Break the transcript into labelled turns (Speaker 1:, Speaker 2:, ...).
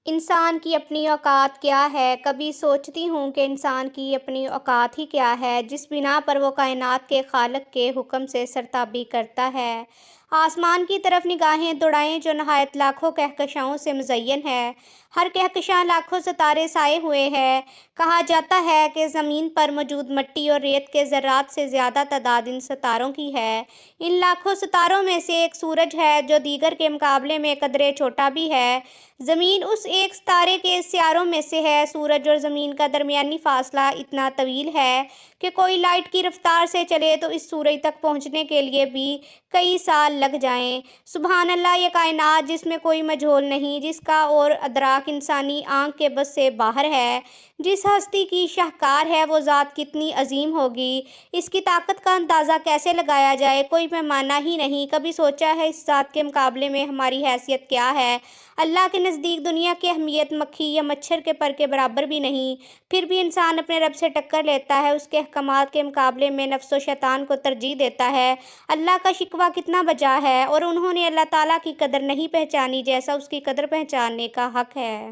Speaker 1: انسان کی اپنی اوقات کیا ہے؟ کبھی سوچتی ہوں کہ انسان کی اپنی اوقات ہی کیا ہے، جس بنا پر وہ کائنات کے خالق کے حکم سے سرتابی کرتا ہے۔ آسمان کی طرف نگاہیں دوڑائیں جو نہایت لاکھوں کہکشاؤں سے مزین ہے۔ ہر کہکشاں لاکھوں ستارے سائے ہوئے ہے۔ کہا جاتا ہے کہ زمین پر موجود مٹی اور ریت کے ذرات سے زیادہ تعداد ان ستاروں کی ہے۔ ان لاکھوں ستاروں میں سے ایک سورج ہے جو دیگر کے مقابلے میں قدرے چھوٹا بھی ہے۔ زمین اس ایک ستارے کے سیاروں میں سے ہے۔ سورج اور زمین کا درمیانی فاصلہ اتنا طویل ہے کہ کوئی لائٹ کی رفتار سے چلے تو اس سورج تک پہنچنے کے لیے بھی کئی سال لگ جائیں۔ سبحان اللہ، یہ کائنات جس میں کوئی مجہول نہیں، جس کا اور ادراک انسانی آنکھ کے بس سے باہر ہے، جس ہستی کی شاہکار ہے وہ ذات کتنی عظیم ہوگی، اس کی طاقت کا اندازہ کیسے لگایا جائے، کوئی پیمانہ ہی نہیں۔ کبھی سوچا ہے اس ذات کے مقابلے میں ہماری حیثیت کیا ہے؟ اللہ کے نزدیک دنیا کی اہمیت مکھی یا مچھر کے پر کے برابر بھی نہیں۔ پھر بھی انسان اپنے رب سے ٹکر لیتا ہے، اس کے احکامات کے مقابلے میں نفس و شیطان کو ترجیح دیتا ہے۔ اللہ کا شکوہ کتنا بجا ہے، اور انہوں نے اللہ تعالیٰ کی قدر نہیں پہچانی جیسا اس کی قدر پہچاننے کا حق ہے۔